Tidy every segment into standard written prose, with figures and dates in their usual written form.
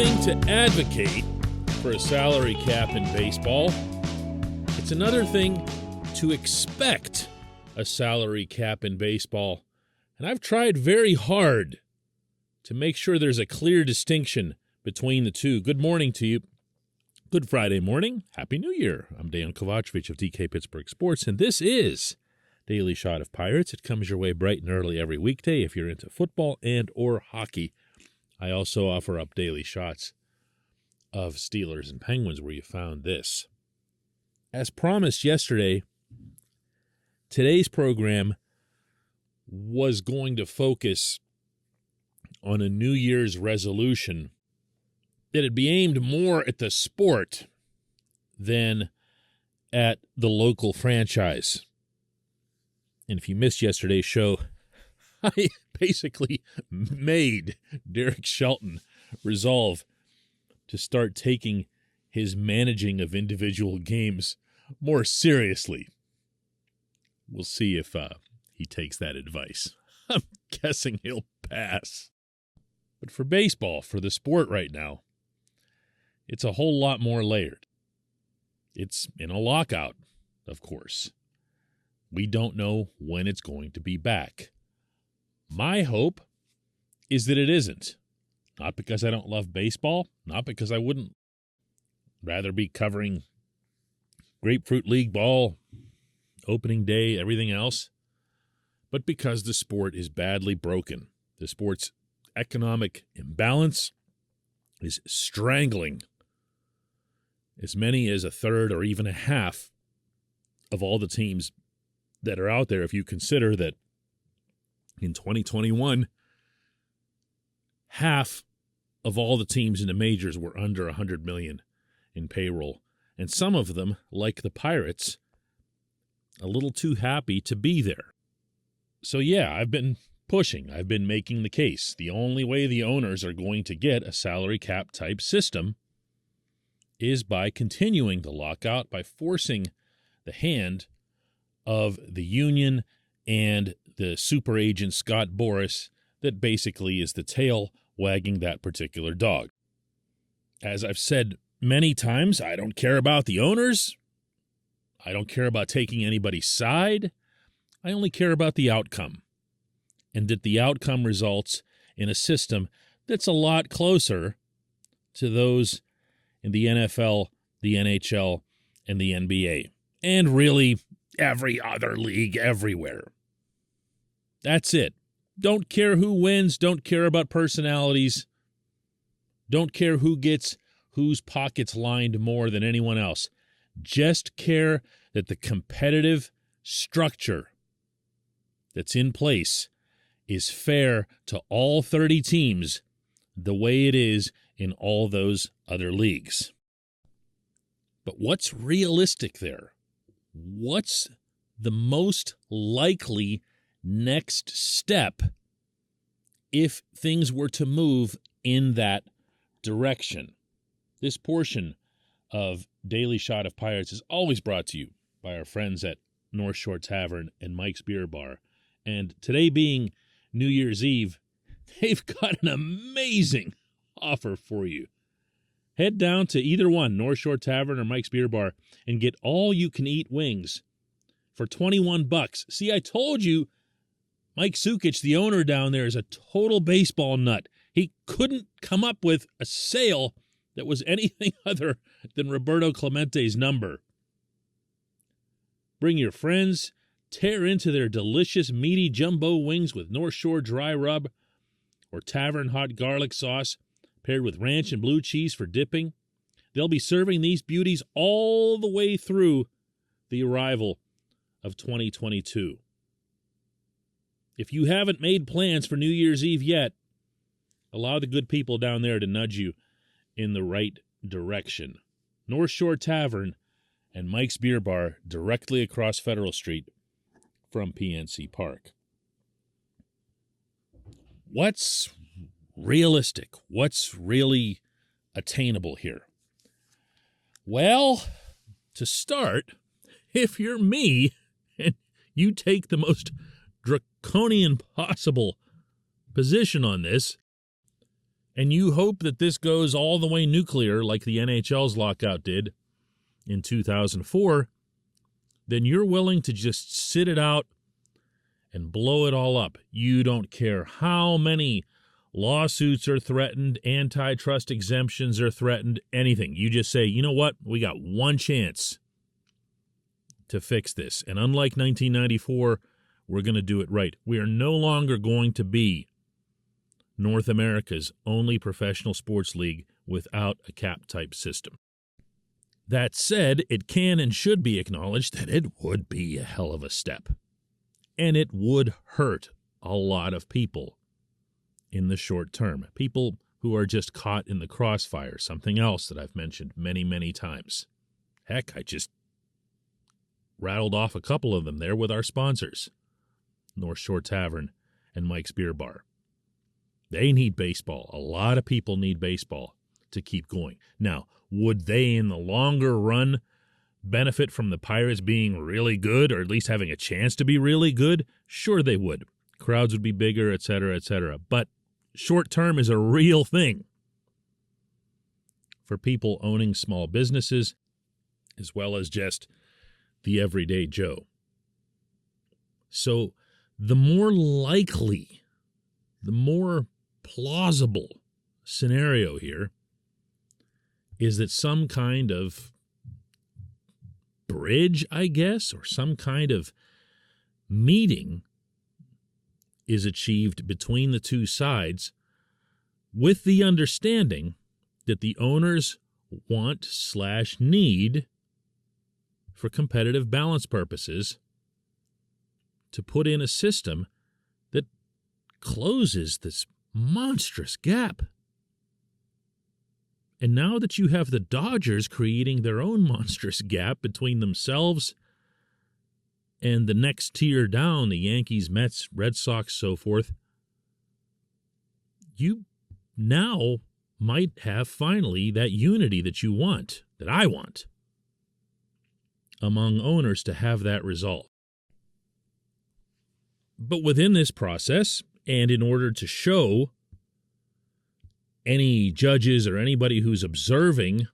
thing to advocate for a salary cap in baseball. It's another thing to expect a salary cap in baseball. And I've tried very hard to make sure there's a clear distinction between the two. Good morning to you. Good Friday morning. Happy New Year. I'm Dejan Kovacevic of DK Pittsburgh Sports, and this is Daily Shot of Pirates. It comes your way bright and early every weekday if you're into football and or hockey. I also offer up daily shots of Steelers and Penguins where you found this. As promised yesterday, today's program was going to focus on a New Year's resolution that would be aimed more at the sport than at the local franchise. And if you missed yesterday's show, I basically made Derek Shelton resolve to start taking his managing of individual games more seriously. We'll see if he takes that advice. I'm guessing he'll pass. But for baseball, for the sport right now, it's a whole lot more layered. It's in a lockout, of course. We don't know when it's going to be back. My hope is that it isn't. Not because I don't love baseball, not because I wouldn't rather be covering Grapefruit League ball, opening day, everything else, but because the sport is badly broken. The sport's economic imbalance is strangling as many as a third or even a half of all the teams that are out there. If you consider that in 2021, half of all the teams in the majors were under $100 million in payroll, and some of them, like the Pirates, a little too happy to be there. So yeah, I've been pushing. I've been making the case. The only way the owners are going to get a salary cap type system is by continuing the lockout, by forcing the hand of the union and the super agent Scott Boras that basically is the tail wagging that particular dog. As I've said many times, I don't care about the owners. I don't care about taking anybody's side. I only care about the outcome, and that the outcome results in a system that's a lot closer to those in the NFL, the NHL, and the NBA, and really every other league everywhere. That's it. Don't care who wins, don't care about personalities, don't care who gets whose pockets lined more than anyone else. Just care that the competitive structure that's in place is fair to all 30 teams the way it is in all those other leagues. But what's realistic there? What's the most likely next step if things were to move in that direction? This portion of Daily Shot of Pirates is always brought to you by our friends at North Shore Tavern and Mike's Beer Bar. And today being New Year's Eve, they've got an amazing offer for you. Head down to either one, North Shore Tavern or Mike's Beer Bar, and get all-you-can-eat wings for $21. See, I told you, Mike Sukic, the owner down there, is a total baseball nut. He couldn't come up with a sale that was anything other than Roberto Clemente's number. Bring your friends, tear into their delicious meaty jumbo wings with North Shore dry rub or Tavern hot garlic sauce paired with ranch and blue cheese for dipping. They'll be serving these beauties all the way through the arrival of 2022. If you haven't made plans for New Year's Eve yet, allow the good people down there to nudge you in the right direction. North Shore Tavern and Mike's Beer Bar directly across Federal Street from PNC Park. What's realistic? What's really attainable here? Well, to start, if you're me and you take the most draconian possible position on this, and you hope that this goes all the way nuclear like the NHL's lockout did in 2004, then you're willing to just sit it out and blow it all up. You don't care how many lawsuits are threatened, antitrust exemptions are threatened, anything. You just say, you know what? We got one chance to fix this. And unlike 1994, we're going to do it right. We are no longer going to be North America's only professional sports league without a cap-type system. That said, it can and should be acknowledged that it would be a hell of a step. And it would hurt a lot of people in the short term. People who are just caught in the crossfire, something else that I've mentioned many, many times. Heck, I just rattled off a couple of them there with our sponsors, North Shore Tavern and Mike's Beer Bar. They need baseball. A lot of people need baseball to keep going. Now, would they in the longer run benefit from the Pirates being really good, or at least having a chance to be really good? Sure they would. Crowds would be bigger, et cetera, et cetera. But short term is a real thing for people owning small businesses as well as just the everyday Joe. So the more likely, the more plausible scenario here is that some kind of bridge, I guess, or some kind of meeting is achieved between the two sides with the understanding that the owners want/need, for competitive balance purposes, to put in a system that closes this monstrous gap. And now that you have the Dodgers creating their own monstrous gap between themselves and the next tier down, the Yankees, Mets, Red Sox, so forth, you now might have finally that unity that you want, that I want, among owners to have that resolve. But within this process, and in order to show any judges or anybody who's observing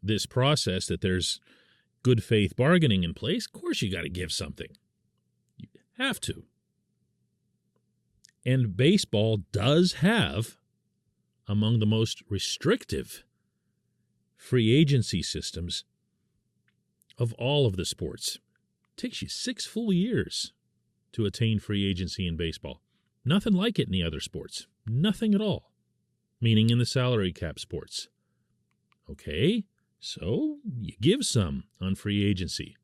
this process that there's good faith bargaining in place, of course you got to give something. You have to. And baseball does have among the most restrictive free agency systems of all of the sports. It takes you 6 full years to attain free agency in baseball. Nothing like it in the other sports. Nothing at all. Meaning in the salary cap sports. Okay, so you give some on free agency.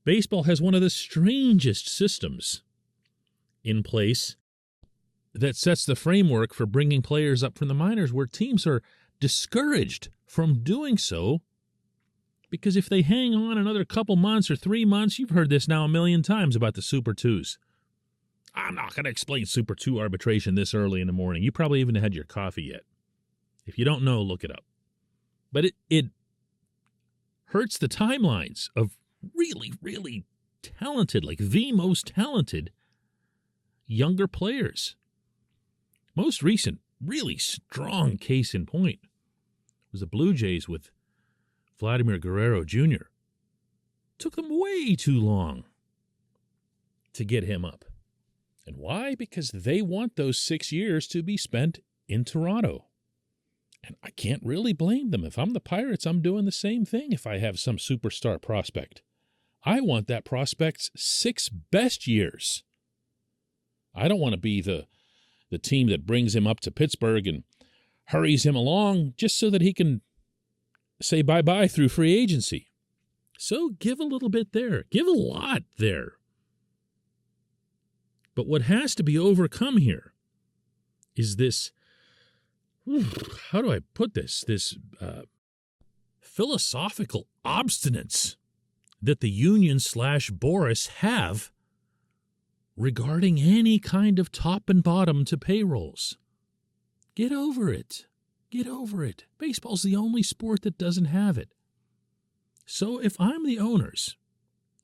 Baseball has one of the strangest systems in place that sets the framework for bringing players up from the minors, where teams are discouraged from doing so because if they hang on another couple months or 3 months, you've heard this now a million times about the Super 2s. I'm not going to explain Super 2 arbitration this early in the morning. You probably even had your coffee yet. If you don't know, look it up. But it hurts the timelines of really, really talented, like the most talented younger players. Most recent, really strong case in point was the Blue Jays with Vladimir Guerrero Jr. Took them way too long to get him up. And why? Because they want those 6 years to be spent in Toronto. And I can't really blame them. If I'm the Pirates, I'm doing the same thing if I have some superstar prospect. I want that prospect's 6 best years. I don't want to be the team that brings him up to Pittsburgh and hurries him along just so that he can say bye-bye through free agency. So give a little bit there. Give a lot there. But what has to be overcome here is this, how do I put this, this philosophical obstinance that the union / Boris have regarding any kind of top and bottom to payrolls. Get over it. Get over it. Baseball's the only sport that doesn't have it. So if I'm the owners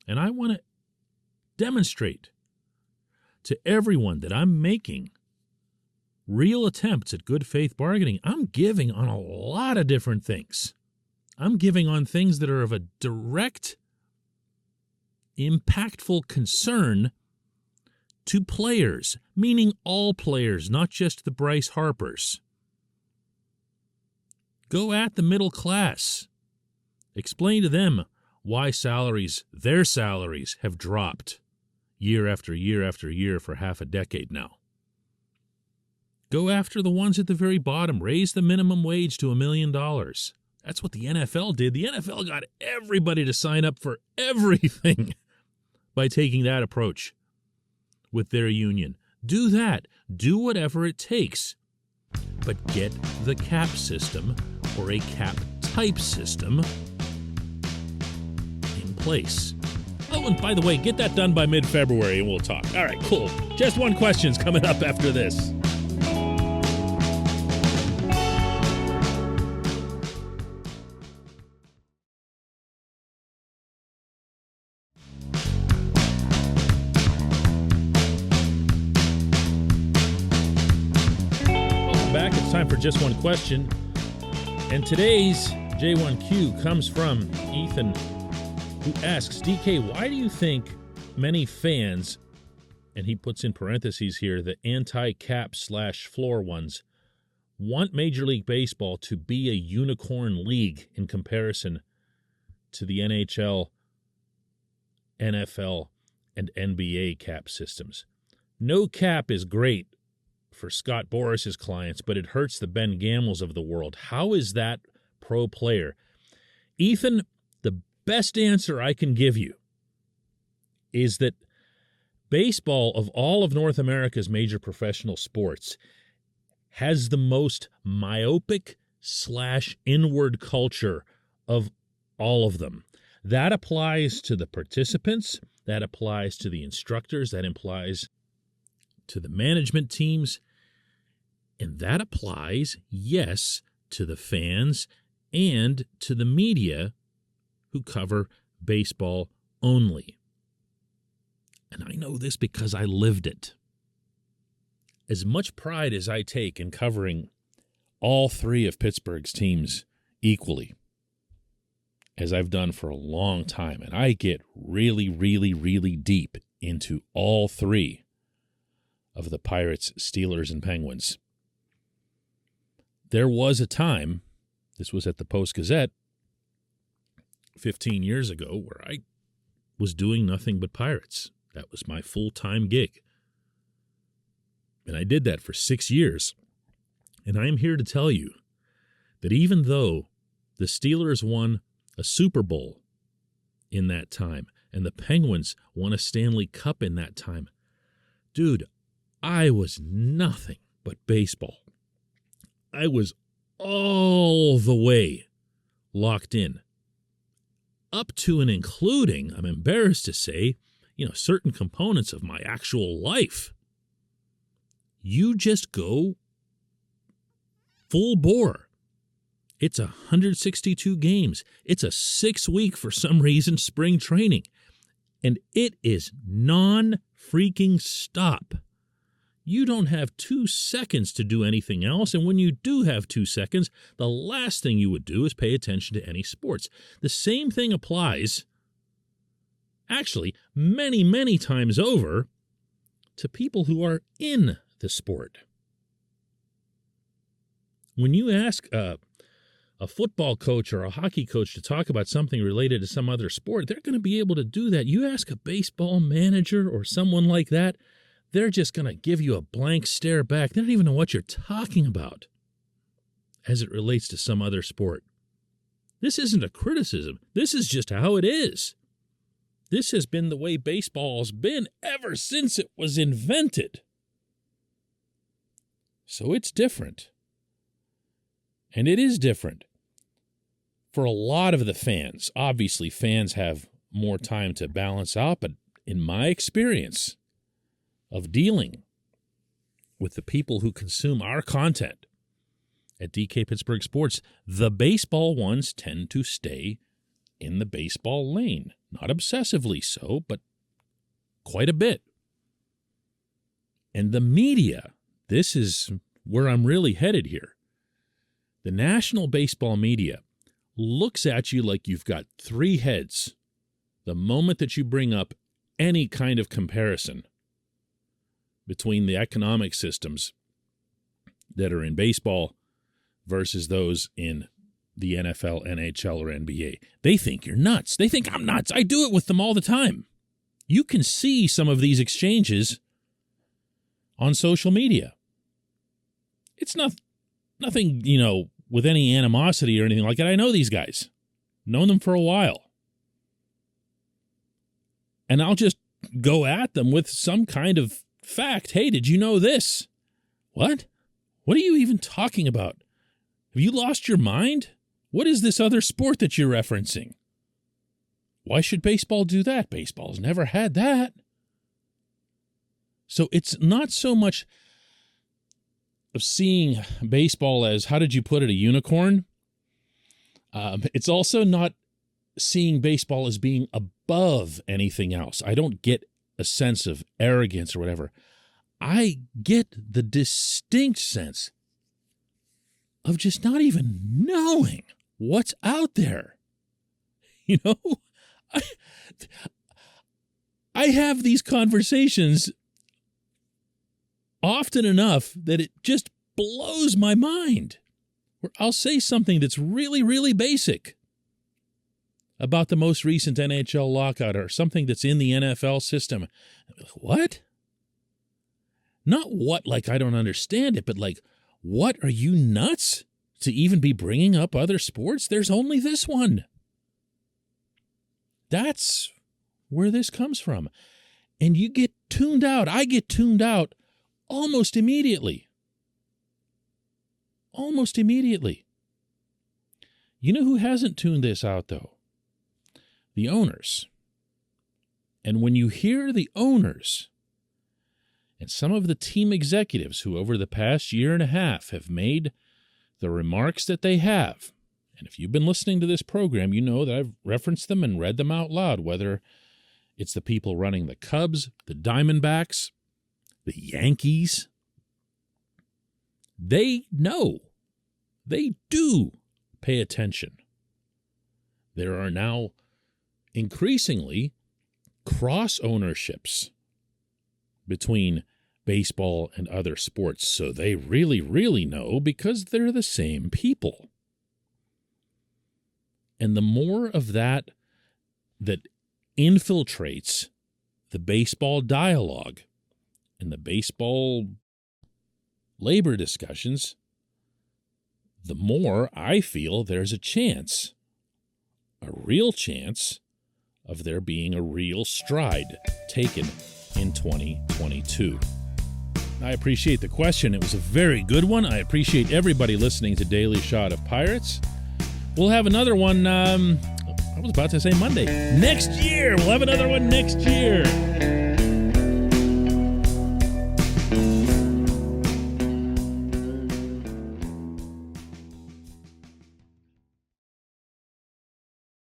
and I want to demonstrate to everyone that I'm making real attempts at good faith bargaining. I'm giving on a lot of different things. I'm giving on things that are of a direct, impactful concern to players, meaning all players, not just the Bryce Harpers. Go at the middle class. Explain to them why their salaries, have dropped year after year after year for half a decade now. Go after the ones at the very bottom. Raise the minimum wage to $1 million. That's what the NFL did. The NFL got everybody to sign up for everything by taking that approach with their union. Do that. Do whatever it takes. But get the cap system or a cap type system in place. Oh, and by the way, get that done by mid-February and we'll talk. All right, cool. Just one question's coming up after this. Back. It's time for Just One Question. And today's J1Q comes from Ethan, who asks, DK, why do you think many fans, and he puts in parentheses here, the anti-cap / floor ones, want Major League Baseball to be a unicorn league in comparison to the NHL, NFL, and NBA cap systems? No cap is great for Scott Boris's clients, but it hurts the Ben Gamels of the world. How is that pro player? Ethan, the best answer I can give you is that baseball, of all of North America's major professional sports, has the most myopic / inward culture of all of them. That applies to the participants, that applies to the instructors, that applies to the management teams, and that applies, yes, to the fans and to the media who cover baseball only. And I know this because I lived it. As much pride as I take in covering all three of Pittsburgh's teams equally, as I've done for a long time, and I get really, really, really deep into all three of the Pirates, Steelers, and Penguins. There was a time, this was at the Post-Gazette 15 years ago, where I was doing nothing but Pirates. That was my full-time gig. And I did that for 6 years. And I am here to tell you that even though the Steelers won a Super Bowl in that time, and the Penguins won a Stanley Cup in that time, dude, I was nothing but baseball. I was all the way locked in, up to and including, I'm embarrassed to say, certain components of my actual life. You just go full bore. It's 162 games. It's a 6-week, for some reason, spring training. And it is non-freaking stop. You don't have 2 seconds to do anything else, and when you do have 2 seconds, the last thing you would do is pay attention to any sports. The same thing applies, actually, many, many times over, to people who are in the sport. When you ask a football coach or a hockey coach to talk about something related to some other sport, they're going to be able to do that. You ask a baseball manager or someone like that, they're just going to give you a blank stare back. They don't even know what you're talking about as it relates to some other sport. This isn't a criticism. This is just how it is. This has been the way baseball's been ever since it was invented. So it's different. And it is different for a lot of the fans. Obviously, fans have more time to balance out, but in my experience of dealing with the people who consume our content at DK Pittsburgh Sports, the baseball ones tend to stay in the baseball lane. Not obsessively so, but quite a bit. And the media, this is where I'm really headed here. The national baseball media looks at you like you've got three heads the moment that you bring up any kind of comparison between the economic systems that are in baseball versus those in the NFL, NHL, or NBA. They think you're nuts. They think I'm nuts. I do it with them all the time. You can see some of these exchanges on social media. It's nothing, with any animosity or anything like that. I know these guys. Known them for a while. And I'll just go at them with some kind of fact. Hey, did you know this? What? What are you even talking about? Have you lost your mind? What is this other sport that you're referencing? Why should baseball do that? Baseball's never had that. So it's not so much of seeing baseball as, how did you put it, a unicorn? It's also not seeing baseball as being above anything else. I don't get a sense of arrogance or whatever. I get the distinct sense of just not even knowing what's out there. I have these conversations often enough that it just blows my mind. Where I'll say something that's really, really basic about the most recent NHL lockout or something that's in the NFL system. What? Not what, like I don't understand it, but like, what, are you nuts to even be bringing up other sports? There's only this one. That's where this comes from. And you get tuned out. I get tuned out almost immediately. Almost immediately. You know who hasn't tuned this out, though? The owners. And when you hear the owners and some of the team executives who over the past year and a half have made the remarks that they have, and if you've been listening to this program, you know that I've referenced them and read them out loud, whether it's the people running the Cubs, the Diamondbacks, the Yankees. They know. They do pay attention. There are now increasingly cross-ownerships between baseball and other sports, so they really, really know because they're the same people. And the more of that infiltrates the baseball dialogue and the baseball labor discussions, the more I feel there's a chance, a real chance, of there being a real stride taken in 2022. I appreciate the question. It was a very good one. I appreciate everybody listening to Daily Shot of Pirates. We'll have another one, I was about to say Monday. Next year. We'll have another one next year.